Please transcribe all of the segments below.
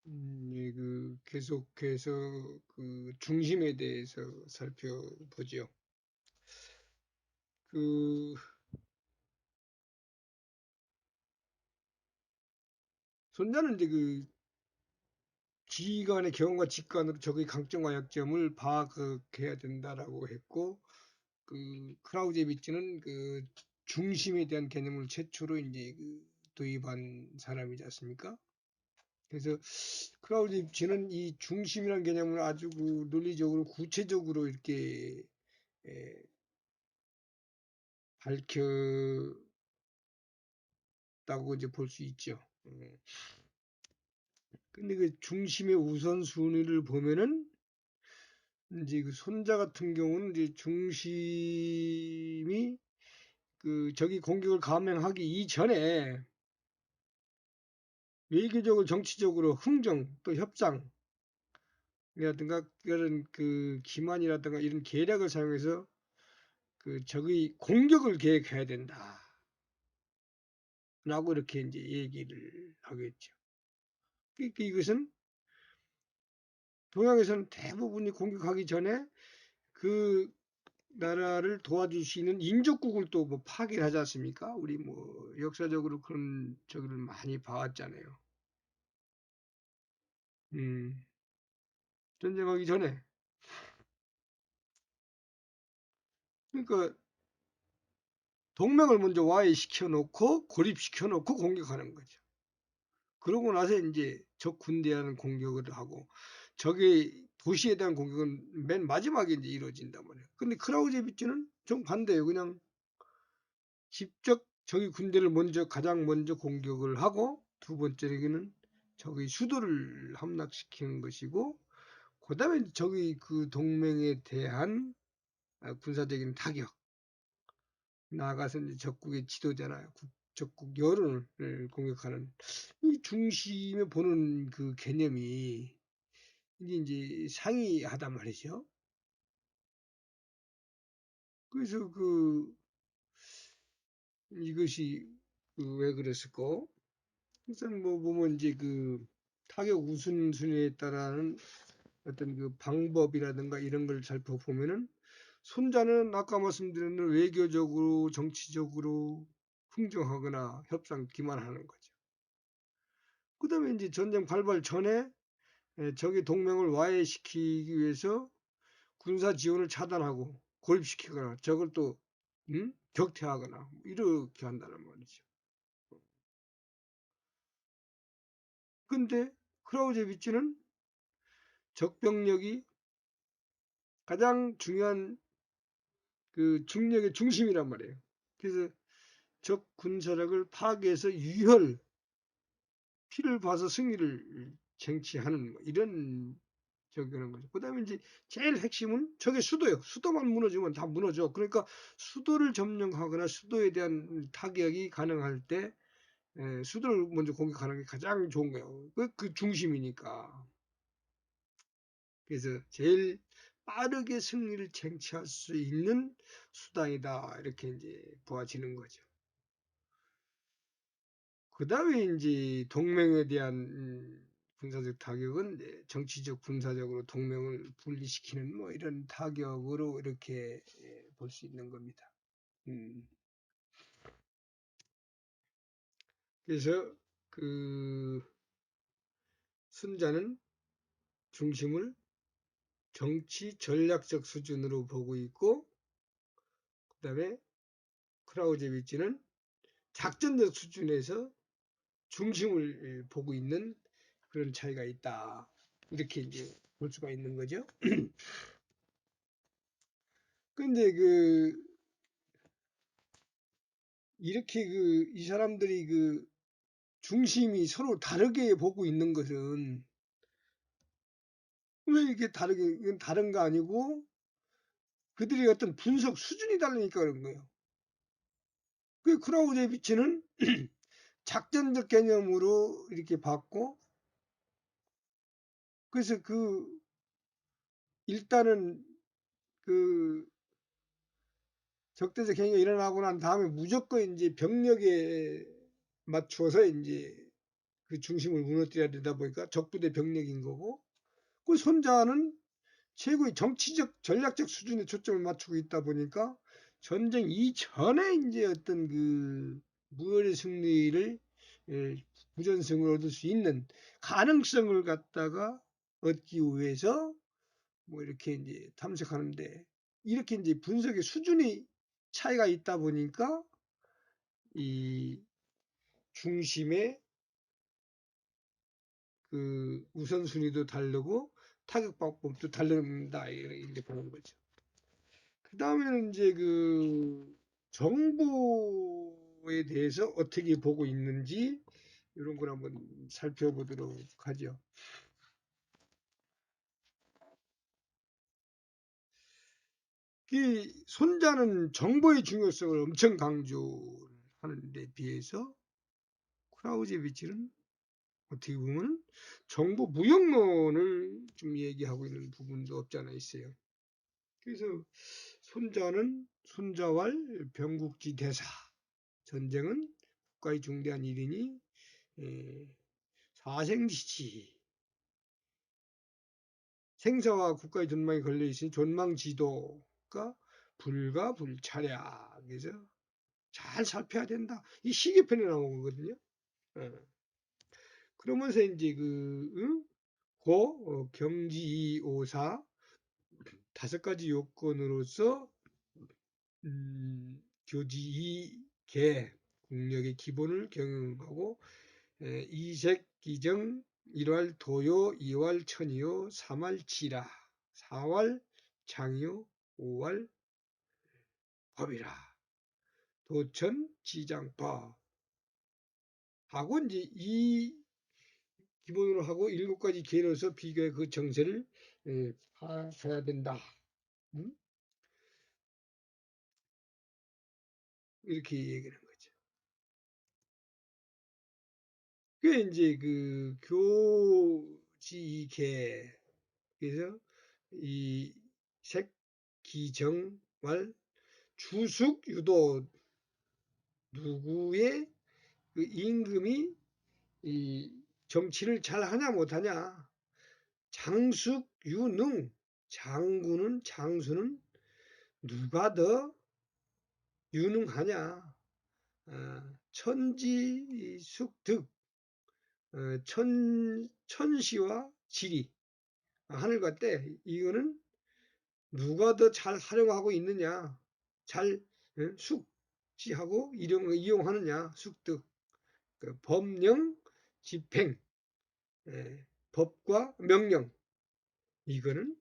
예, 계속해서 중심에 대해서 살펴보죠. 그 손자는 이제 지휘관의 경험과 직관으로 적의 강점과 약점을 파악해야 된다라고 했고, 크라우제비츠는 중심에 대한 개념을 최초로 이제 도입한 사람이지 않습니까? 그래서 크라우제비츠는 이 중심이라는 개념을 아주 논리적으로 구체적으로 이렇게 에, 밝혔다고 이제 볼 수 있죠. 근데 중심의 우선순위를 보면은 이제 손자 같은 경우는 이제 중심이 적이 공격을 감행하기 이전에 외교적으로 정치적으로 흥정 또 협상이라든가 이런 기만이라든가 이런 계략을 사용해서 적의 공격을 계획해야 된다. 라고 이렇게 이제 얘기를 하겠죠. 이것은 동양에서는 대부분이 공격하기 전에 그 나라를 도와줄 수 있는 인접국을 또 뭐 파괴를 하지 않습니까? 우리 뭐 역사적으로 그런 저기를 많이 봐왔잖아요. 전쟁하기 전에. 그러니까 동맹을 먼저 와해시켜 놓고 고립시켜 놓고 공격하는 거죠. 그러고 나서 이제 적 군대에 대한 공격을 하고 적의 도시에 대한 공격은 맨 마지막에 이제 이루어진단 말이에요. 근데 크라우제비츠는 정반대예요. 그냥 직접 적의 군대를 가장 먼저 공격을 하고 두 번째는 적의 수도를 함락시키는 것이고 그다음에 적의 동맹에 대한 군사적인 타격 나아가서 이제 적국의 지도자나 적국 여론을 공격하는 이 중심에 보는 개념이 이제 상이하단 말이죠. 그래서 이것이 왜 그랬을까? 우선 뭐 보면 이제 타격 우선순위에 따른 어떤 방법이라든가 이런 걸 살펴보면은 손자는 아까 말씀드린 외교적으로 정치적으로 흥정하거나 협상 기만하는 거죠. 그다음에 이제 전쟁 발발 전에 적의 동맹을 와해시키기 위해서 군사 지원을 차단하고 고립시키거나 적을 또 격퇴하거나 뭐 이렇게 한다는 말이죠. 근데 크라우제비츠는 적병력이 가장 중요한 중력의 중심이란 말이에요. 그래서 적 군사력을 파괴해서 유혈, 피를 봐서 승리를 쟁취하는 이런 적용하는 거죠. 그다음에 이제 제일 핵심은 적의 수도예요. 수도만 무너지면 다 무너져. 그러니까 수도를 점령하거나 수도에 대한 타격이 가능할 때 수도를 먼저 공격하는 게 가장 좋은 거예요. 그 중심이니까. 그래서 제일 빠르게 승리를 쟁취할 수 있는 수단이다. 이렇게 이제 보아지는 거죠. 그 다음에 이제 동맹에 대한 군사적 타격은 이제 정치적, 군사적으로 동맹을 분리시키는 뭐 이런 타격으로 이렇게 볼 수 있는 겁니다. 그래서 순자는 중심을 정치 전략적 수준으로 보고 있고, 그 다음에 크라우제비치는 작전적 수준에서 중심을 보고 있는 그런 차이가 있다. 이렇게 이제 볼 수가 있는 거죠. 근데 이렇게 이 사람들이 중심이 서로 다르게 보고 있는 것은 왜 이게 이건 다른 거 아니고 그들의 어떤 분석 수준이 다르니까 그런 거예요. 크라우제비치는 작전적 개념으로 이렇게 봤고, 그래서 일단은 적대적 행위가 일어나고 난 다음에 무조건 이제 병력에 맞추어서 이제 그 중심을 무너뜨려야 되다 보니까 적부대 병력인 거고, 그 손자는 최고의 정치적 전략적 수준에 초점을 맞추고 있다 보니까 전쟁 이전에 이제 어떤 그 무혈의 승리를 부전승을 얻을 수 있는 가능성을 갖다가 얻기 위해서 뭐 이렇게 이제 탐색하는데, 이렇게 이제 분석의 수준이 차이가 있다 보니까 이 중심의 그 우선순위도 다르고 타격 방법도 다른다 이렇게 보는 거죠. 그 다음에는 이제 그 정보에 대해서 어떻게 보고 있는지 이런 걸 한번 살펴보도록 하죠. 이 손자는 정보의 중요성을 엄청 강조하는 데 비해서 크라우제비치는 어떻게 보면 정보 무용론을 좀 얘기하고 있는 부분도 없지 않아 있어요. 그래서 손자왈 병국지 대사, 전쟁은 국가의 중대한 일이니 사생지치, 생사와 국가의 존망이 걸려있으니 존망지도가 불가불차랴. 그래서 잘 살펴야 된다. 이 시계편에 나온 거거든요. 그러면서 이제 경지오사 5가지 요건으로서 교지이계 국력의 기본을 경영하고 이색기정 1왈 도요 2왈 천이요 3왈 지라 4왈 장이요 5왈 법이라 도천 지장법 하고 이제 이 기본으로 하고 7가지 계로서 비교해 그 정세를 파악해야 된다. 이렇게 얘기하는 거죠. 그게 이제 그 교지계, 그래서 이 색기정말 주숙 유도, 누구의 그 임금이 이 정치를 잘 하냐 못하냐, 장숙 유능, 장수는 누가 더 유능하냐, 천지숙득, 천시와 지리, 하늘과 때, 이거는 누가 더 잘 활용하고 있느냐, 잘 숙지하고 이용하느냐, 숙득, 그 법령, 집행, 법과 명령, 이거는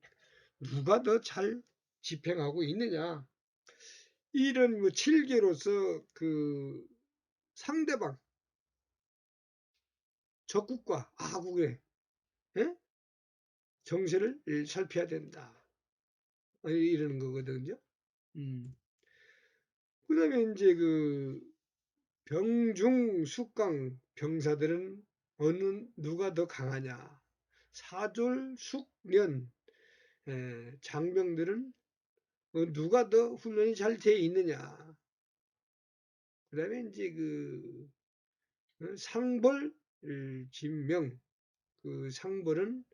누가 더 잘 집행하고 있느냐, 이런 7개로서 그 상대방, 적국과 아국의 정세를 살펴야 된다. 이러는 거거든요. 그 다음에 이제 그 병중 숙강 병사들은 누가 더 강하냐. 사졸 숙련 장병들은 누가 더 훈련이 잘 돼 있느냐. 그 다음에 이제 그 상벌 진명, 그 상벌은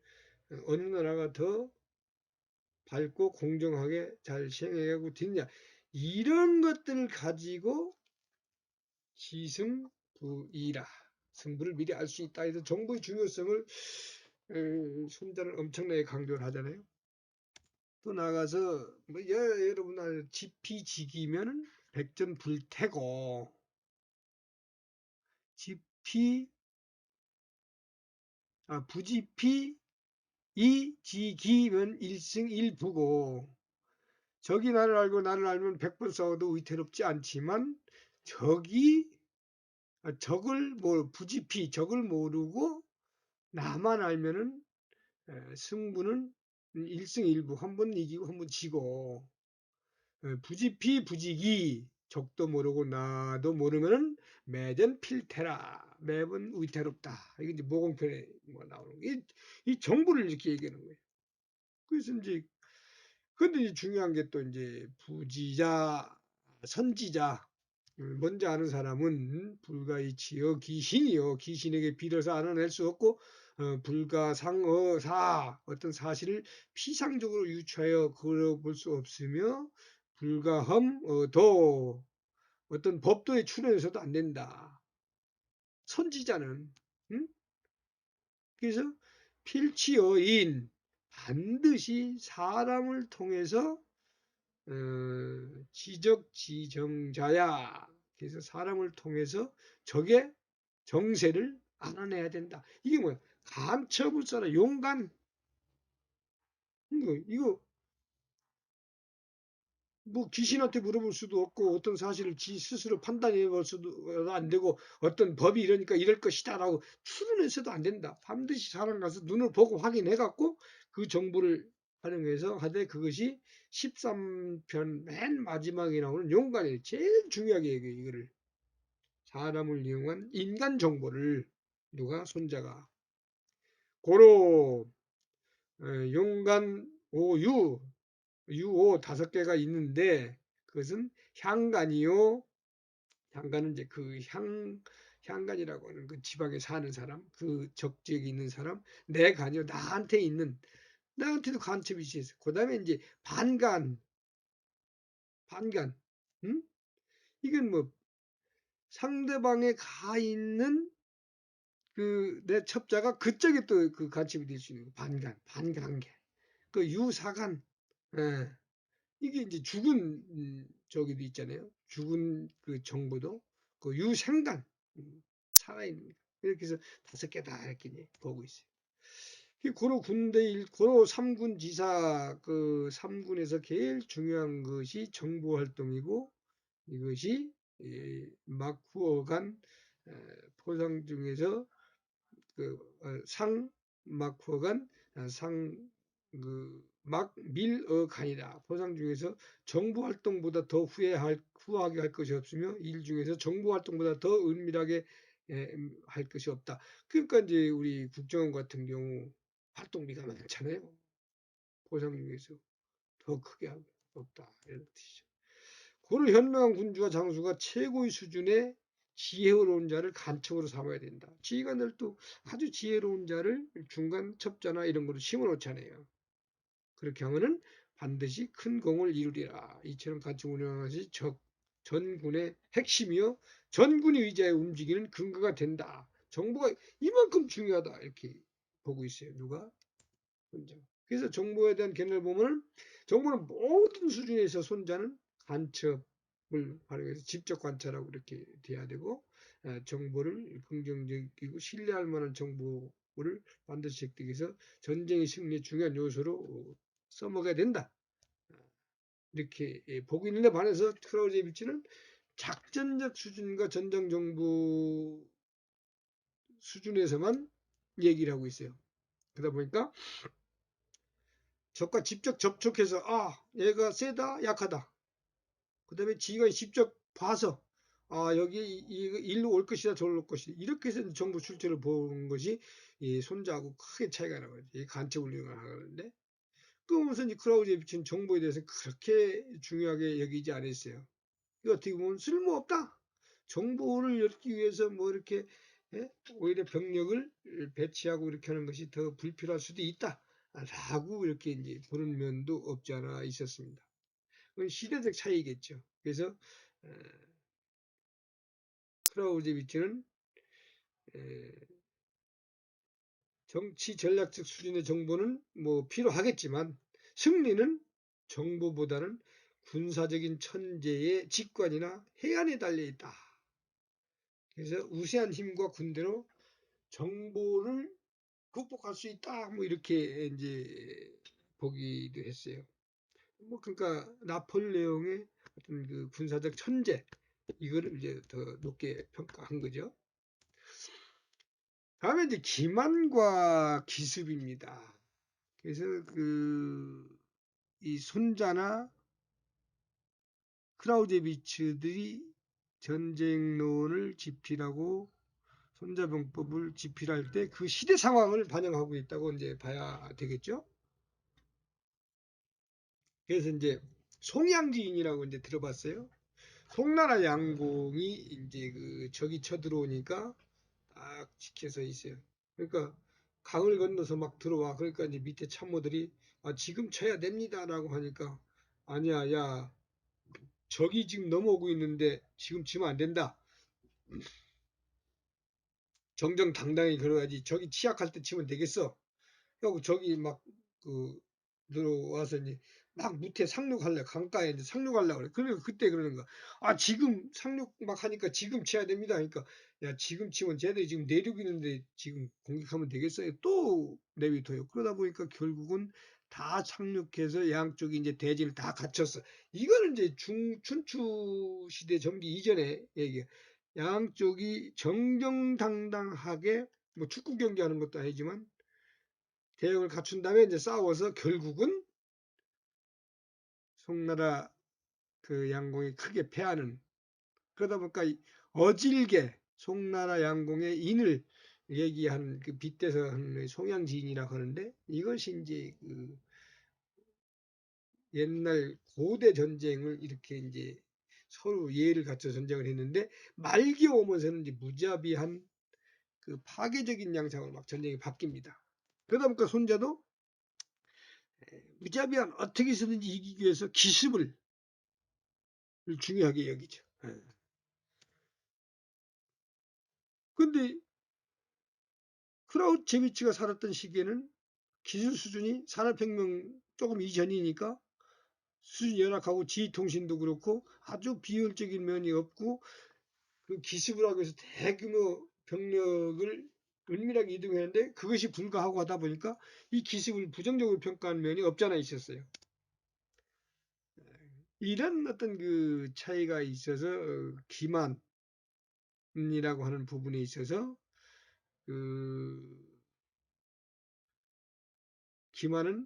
어느 나라가 더 밝고 공정하게 잘 시행하고 있느냐. 이런 것들을 가지고 지승부이라, 승부를 미리 알 수 있다 해서 정보의 중요성을 손자는 엄청나게 강조를 하잖아요. 또 나가서 뭐 여러분 지피지기면은 백전불태고, 부지피 이지기면 일승일부고, 적이 나를 알고 나를 알면 100번 싸워도 위태롭지 않지만 적을 부지피 적을 모르고 나만 알면은 승부는 일승일부, 한 번 이기고 한 번 지고, 부지피 부지기, 적도 모르고 나도 모르면은 매전 필태라, 매번 위태롭다. 이게 이제 모공편에 나오는 거. 이 정보를 이렇게 얘기하는 거예요. 그래서 이제 근데 중요한 게 또 이제 부지자 선지자. 먼저 아는 사람은 불가이치여 귀신이요. 귀신에게 빌어서 알아낼 수 없고 불가상어사 어떤 사실을 피상적으로 유추하여 걸어볼 수 없으며 불가함도 어떤 법도에 출연해서도 안 된다. 선지자는 그래서 필치어인 반드시 사람을 통해서 지적지정자야. 그래서 사람을 통해서 적의 정세를 알아내야 된다. 이게 뭐야? 간첩을 써라. 용간. 이거 뭐 귀신한테 물어볼 수도 없고 어떤 사실을 지 스스로 판단해 볼 수도 안 되고 어떤 법이 이러니까 이럴 것이다라고 추론해서도 안 된다. 반드시 사람 가서 눈을 보고 확인해 갖고 그 정보를 활용해서 하되 그것이 13편 맨 마지막에 나오는 용간이 제일 중요하게 얘기해요. 이거를 사람을 이용한 인간 정보를 누가 손자가 고로 용간 오유 유오 5개가 있는데 그것은 향간이요. 향간은 이제 그 향간이라고 하는 그 지방에 사는 사람, 그 적지역에 있는 사람, 내 간이요. 나한테 있는 나한테도 간첩이 있어. 그다음에 이제 반간. 응? 이건 뭐 상대방에 가 있는 그 내 첩자가 그쪽에 또 그 간첩이 될 수 있는 거. 반간계. 그 유사간. 예. 이게 이제 죽은 저기도 있잖아요. 죽은 그 정보도 그 유생간 살아있는 거. 이렇게 해서 5개다 이렇게 보고 있어요. 고로 군대 고로 3군 지사 그 3군에서 제일 중요한 것이 정보 활동이고 이것이 마쿠어간 포상 중에서 그 마쿠어간 밀어간이다. 포상 중에서 정보 활동보다 더 후하게 할 것이 없으며 일 중에서 정보 활동보다 더 은밀하게 할 것이 없다. 그러니까 이제 우리 국정원 같은 경우 활동비가 많잖아요. 포상 중에서 더 크게 하고 없다. 이런 뜻이죠. 고로 현명한 군주와 장수가 최고의 수준의 지혜로운 자를 간첩으로 삼아야 된다. 지휘관들도 아주 지혜로운 자를 중간 첩자나 이런 거로 심어놓잖아요. 그렇게 하면은 반드시 큰 공을 이루리라. 이처럼 같이 운영하는 것이 전군의 핵심이요. 전군이 의지하여 움직이는 근거가 된다. 정보가 이만큼 중요하다. 이렇게 보고 있어요. 누가? 그래서 정보에 대한 개념을 보면은 정보는 모든 수준에서 손자는 간첩을 활용해서 직접 관찰하고 이렇게 돼야 되고 정보를 긍정적이고 신뢰할 만한 정보를 반드시 획득해서 전쟁의 승리의 중요한 요소로 써먹어야 된다. 이렇게 보고 있는데 반해서 크라우제비치는 작전적 수준과 전장 정보 수준에서만 얘기를 하고 있어요. 그러다 보니까 적과 직접 접촉해서 얘가 세다 약하다. 그 다음에 지가 직접 봐서 여기 일로 올 것이다 저로 올 것이다 이렇게 해서 정보 출처를 보는 것이 이 손자하고 크게 차이가 나거든요. 이 간첩 운영을 하는데 그러면서 이제 크라우제비치는 정보에 대해서 그렇게 중요하게 여기지 않았어요. 이거 어떻게 보면 쓸모없다. 정보를 얻기 위해서 뭐 이렇게 오히려 병력을 배치하고 이렇게 하는 것이 더 불필요할 수도 있다. 라고 이렇게 이제 보는 면도 없지 않아 있었습니다. 그건 시대적 차이겠죠. 그래서 크라우제비치는 정치 전략적 수준의 정보는 뭐 필요하겠지만 승리는 정보보다는 군사적인 천재의 직관이나 해안에 달려 있다. 그래서 우세한 힘과 군대로 정보를 극복할 수 있다. 뭐 이렇게 이제 보기도 했어요. 뭐 그러니까 나폴레옹의 어떤 그 군사적 천재 이거를 이제 더 높게 평가한 거죠. 다음에 이제 기만과 기습입니다. 그래서 이 손자나 크라우제비츠들이 전쟁론을 집필하고 손자병법을 집필할 때 그 시대 상황을 반영하고 있다고 이제 봐야 되겠죠. 그래서 이제 송양지인이라고 이제 들어봤어요. 송나라 양공이 이제 그 적이 쳐들어오니까 딱 지켜서 있어요. 그러니까 강을 건너서 막 들어와. 그러니까 이제 밑에 참모들이 지금 쳐야 됩니다라고 하니까 아니야, 야, 적이 지금 넘어오고 있는데 지금 치면 안 된다. 정정당당히 걸어야지. 적이 취약할 때 치면 되겠어. 그리고 적이 막 그 들어와서 이제 막 밑에 상륙할래. 강가에 이제 상륙하려고 그래. 그러니까 그때 그러는 거야. 지금 상륙 막 하니까 지금 쳐야 됩니다. 그러니까 야, 지금 치면 쟤들이 지금 내륙 있는데 지금 공격하면 되겠어요. 또 내비둬요. 그러다 보니까 결국은 다 상륙해서 양쪽이 이제 대진을 다 갖췄어. 이거는 이제 춘추 시대 전기 이전에 얘기야. 양쪽이 정정당당하게 뭐 축구 경기하는 것도 아니지만 대역을 갖춘 다음에 이제 싸워서 결국은 송나라 그 양공이 크게 패하는, 그러다 보니까 어질게 송나라 양공의 인을 얘기한 그 빗대서 하는 송양지인이라고 하는데, 이것이 이제 그 옛날 고대 전쟁을 이렇게 이제 서로 예의를 갖춰 전쟁을 했는데, 말기 오면서는 이제 무자비한 그 파괴적인 양상으로 막 전쟁이 바뀝니다. 그러다 보니까 손자도 무자비한 어떻게 해서든지 이기기 위해서 기습을 중요하게 여기죠. 근데 크라우체비츠가 살았던 시기에는 기술 수준이 산업혁명 조금 이전이니까 수준이 열악하고 지휘통신도 그렇고 아주 비효율적인 면이 없고, 그 기습을 하기 위해서 대규모 병력을 은밀하게 이동했는데 그것이 불가하고 하다 보니까 이 기습을 부정적으로 평가하는 면이 없잖아 있었어요. 이런 어떤 그 차이가 있어서 기만이라고 하는 부분에 있어서 그 기만은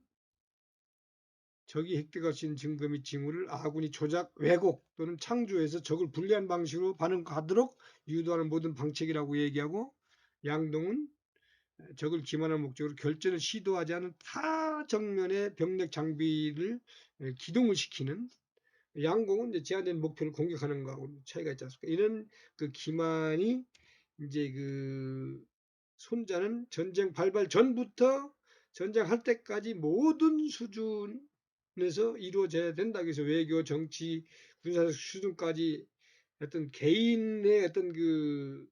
적이 획득할 수 있는 증거 및 징후를 아군이 조작, 왜곡 또는 창조해서 적을 불리한 방식으로 반응하도록 유도하는 모든 방책이라고 얘기하고, 양동은 적을 기만하는 목적으로 결전을 시도하지 않은 타 정면의 병력 장비를 기동을 시키는, 양공은 이제 제한된 목표를 공격하는 거하고 차이가 있지 않습니까? 이런 그 기만이 이제 그 손자는 전쟁 발발 전부터 전쟁할 때까지 모든 수준에서 이루어져야 된다. 그래서 외교, 정치, 군사적 수준까지 어떤 개인의 어떤 그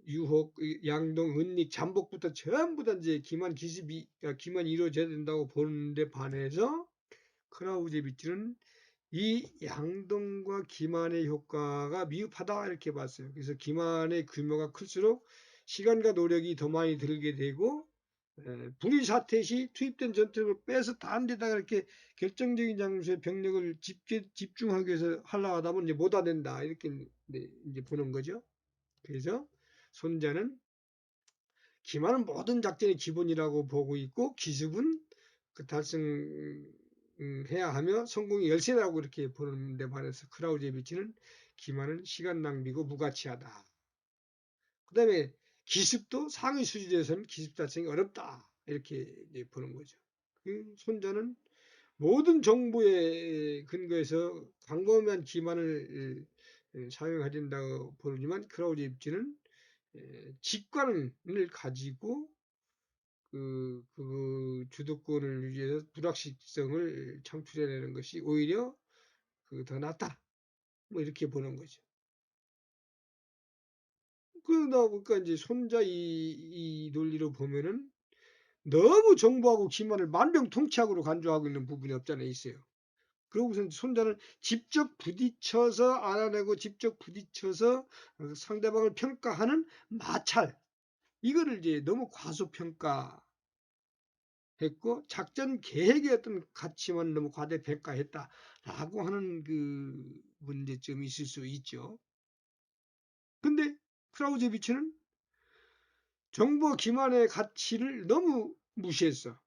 유혹, 양동, 은닉, 잠복부터 전부 다 이제 기만이 이루어져야 된다고 보는데 반해서 크라우제비치는 이 양동과 기만의 효과가 미흡하다 이렇게 봤어요. 그래서 기만의 규모가 클수록 시간과 노력이 더 많이 들게 되고, 불의 사태 시 투입된 전투력을 빼서 다른 데다가 이렇게 결정적인 장소에 병력을 집중하기 위해서 하려고 하다 보면 이제 못하 된다 이렇게 이제 보는 거죠. 그래서 손자는 기만은 모든 작전의 기본이라고 보고 있고, 기습은 그 달성해야 하며 성공의 열쇠라고 이렇게 보는데 반해서 크라우제비치는 기만은 시간 낭비고 무가치하다. 그 다음에 기습도 상위 수준에서는 기습 달성이 어렵다 이렇게 보는 거죠. 그 손자는 모든 정보에 근거해서 광범위한 기만을 사용해야 된다고 보지만, 크라우제비치는 직관을 가지고 그 주도권을 유지해서 불확실성을 창출해내는 것이 오히려 더 낫다. 뭐 이렇게 보는 거죠. 그러다 보니까 이제 손자 이 논리로 보면은 너무 정보하고 기만을 만병통치약으로 간주하고 있는 부분이 없잖아요, 있어요. 그러고서 손자는 직접 부딪혀서 알아내고 직접 부딪혀서 상대방을 평가하는 마찰, 이거를 이제 너무 과소평가 했고, 작전 계획의 어떤 가치만 너무 과대평가했다라고 하는 그 문제점이 있을 수 있죠. 근데 크라우제비치는 정보 기만의 가치를 너무 무시했어.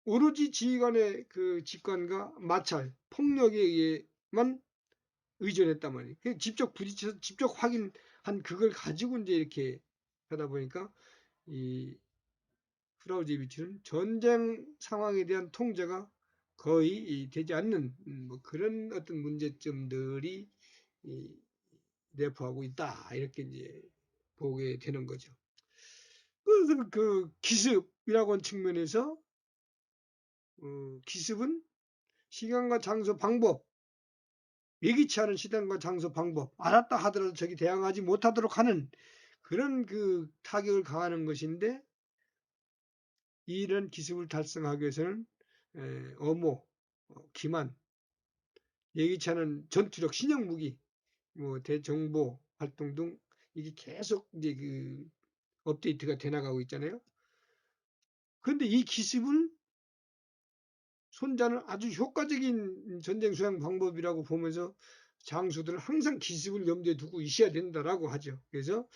오로지 지휘관의 그 직관과 마찰, 폭력에 의해만 의존했단 말이에요. 직접 부딪혀서 직접 확인한 그걸 가지고 이제 이렇게 하다 보니까 이 크라우제비치는 전쟁 상황에 대한 통제가 거의 되지 않는 뭐 그런 어떤 문제점들이 내포하고 있다. 이렇게 이제 보게 되는 거죠. 그래서 그 기습이라고 하는 측면에서 기습은 시간과 장소, 방법, 예기치 않은 시간과 장소, 방법, 알았다 하더라도 저기 대항하지 못하도록 하는 그런 그 타격을 가하는 것인데, 이런 기습을 달성하기 위해서는 엄호, 기만, 예기치 않은 전투력, 신형 무기, 뭐 대정보 활동 등 이게 계속 이제 그 업데이트가 돼 나가고 있잖아요. 그런데 이 기습을 손자는 아주 효과적인 전쟁 수행 방법이라고 보면서 장수들은 항상 기습을 염두에 두고 있어야 된다라고 하죠. 그래서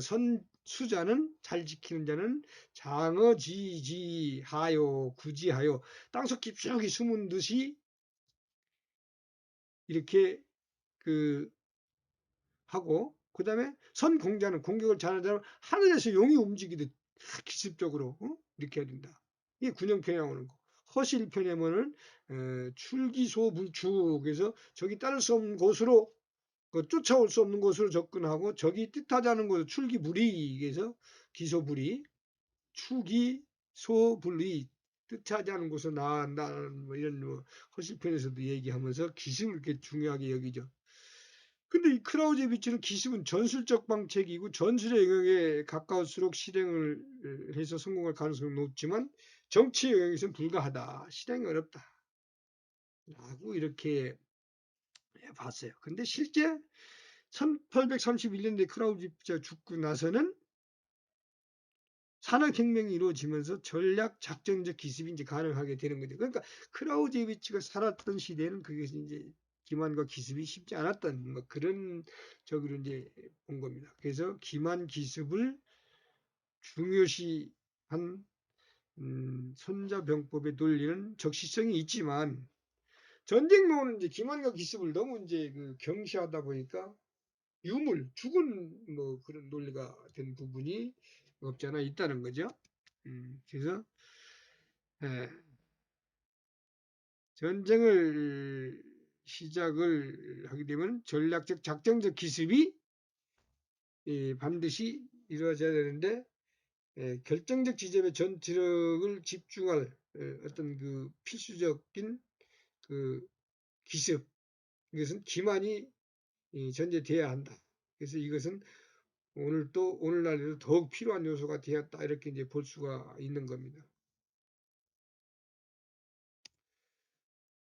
선수자는, 잘 지키는 자는 장어지지하여 구지하여, 땅속 깊숙이 숨은 듯이 이렇게 그 하고, 그 다음에 선공자는, 공격을 잘하는 자는 하늘에서 용이 움직이듯 기습적으로 이렇게 해야 된다. 이게 군형편에 나오는 거. 허실편에는 출기소불축, 그래서 적이 따를 수 없는 곳으로, 쫓아올 수 없는 곳으로 접근하고, 적이 뜻하지 않은 곳으로 출기불이, 그래서 기소불이, 추기소불이, 뜻하지 않은 곳으로 나간다는 뭐 이런 뭐 허실편에서도 얘기하면서 기습을 이렇게 중요하게 여기죠. 근데 이 크라우제비치는 기습은 전술적 방책이고 전술의 영역에 가까울수록 실행을 해서 성공할 가능성이 높지만 정치 영역에서는 불가하다. 실행이 어렵다. 라고 이렇게 봤어요. 근데 실제 1831년도에 크라우제비치가 죽고 나서는 산업혁명이 이루어지면서 전략 작전적 기습이 이제 가능하게 되는 거죠. 그러니까 크라우제비치가 살았던 시대는 그게 이제 기만과 기습이 쉽지 않았던 뭐 그런 적으로 이제 본 겁니다. 그래서 기만 기습을 중요시한 손자병법의 논리는 적시성이 있지만, 전쟁론은 이제 기만과 기습을 너무 이제 그 경시하다 보니까 유물, 죽은 뭐 그런 논리가 된 부분이 없지 않아 있다는 거죠. 그래서 전쟁을 시작을 하게 되면 전략적 작전적 기습이 반드시 이루어져야 되는데, 결정적 지점에 전투력을 집중할 어떤 그 필수적인 그 기습, 이것은 기만이 전제돼야 한다. 그래서 이것은 오늘날에도 더욱 필요한 요소가 되었다, 이렇게 이제 볼 수가 있는 겁니다.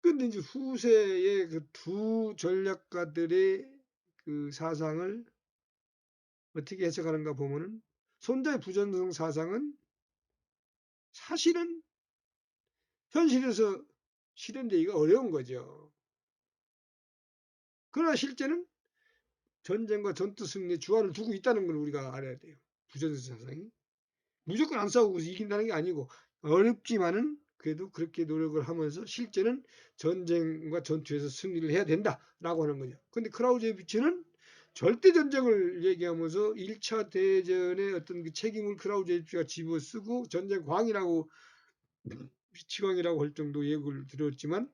근데 이제 후세의 그 두 전략가들의 그 사상을 어떻게 해석하는가 보면은, 손자의 부전성 사상은 사실은 현실에서 실현되기가 어려운 거죠. 그러나 실제는 전쟁과 전투 승리에 주안을 두고 있다는 걸 우리가 알아야 돼요. 부전성 사상이. 무조건 안 싸우고 이긴다는 게 아니고, 어렵지만은 그래도 그렇게 노력을 하면서 실제는 전쟁과 전투에서 승리를 해야 된다라고 하는 거죠. 근데 크라우제비치는 절대 전쟁을 얘기하면서 1차 대전의 어떤 그 책임을 크라우제비치가 집어쓰고 전쟁 광이라고, 미치광이라고 할 정도 얘기를 들었지만,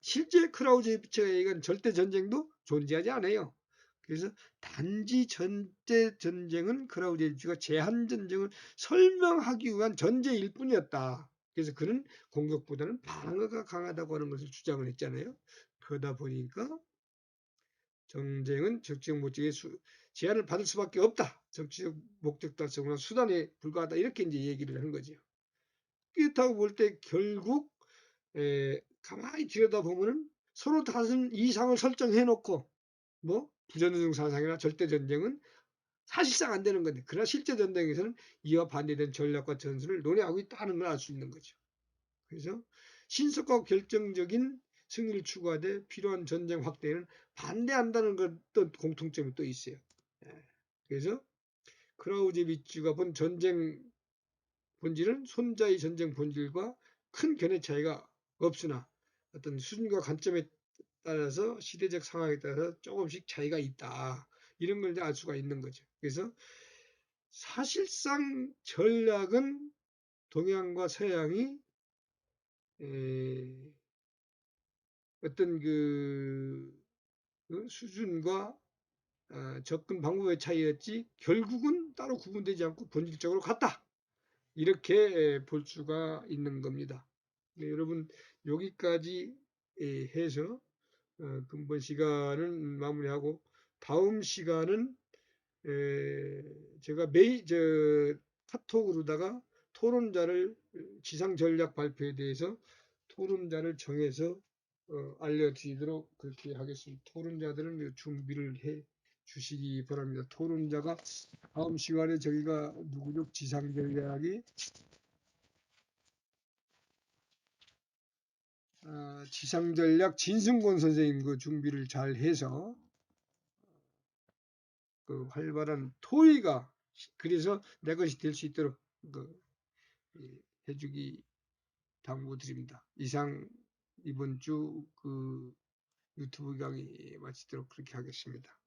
실제 크라우제비치가 얘기한 절대 전쟁도 존재하지 않아요. 그래서 단지 전제 전쟁은 크라우제비치가 제한 전쟁을 설명하기 위한 전제일 뿐이었다. 그래서 그는 공격보다는 방어가 강하다고 하는 것을 주장을 했잖아요. 그러다 보니까 전쟁은 정치적 목적에 제한을 받을 수밖에 없다. 정치적 목적 달성은 수단에 불과하다. 이렇게 이제 얘기를 한 거죠. 그렇다고 볼 때 결국 가만히 들여다보면은 서로 다른 이상을 설정해 놓고, 뭐 부전승 사상이나 절대 전쟁은 사실상 안 되는 건데, 그러나 실제 전쟁에서는 이와 반대된 전략과 전술을 논의하고 있다는 걸 알 수 있는 거죠. 그래서 신속하고 결정적인 승리를 추구하되 필요한 전쟁 확대에는 반대한다는 것도 공통점이 또 있어요. 그래서 크라우제비츠가 본 전쟁 본질은 손자의 전쟁 본질과 큰 견해 차이가 없으나 어떤 수준과 관점에 따라서 시대적 상황에 따라서 조금씩 차이가 있다. 이런 걸 알 수가 있는 거죠. 그래서 사실상 전략은 동양과 서양이 어떤 그 수준과 접근 방법의 차이였지 결국은 따로 구분되지 않고 본질적으로 같다. 이렇게 볼 수가 있는 겁니다. 네, 여러분 여기까지 해서 근본 시간은 마무리하고 다음 시간은 제가 카톡으로다가 토론자를 지상 전략 발표에 대해서 토론자를 정해서 알려드리도록 그렇게 하겠습니다. 토론자들은 준비를 해 주시기 바랍니다. 토론자가 다음 시간에 저희가 누구죠? 지상 전략이 지상 전략 진승권 선생님 그 준비를 잘 해서 그 활발한 토의가 그래서 내 것이 될 수 있도록 해주기 당부드립니다. 이상 이번 주 그 유튜브 강의 마치도록 그렇게 하겠습니다.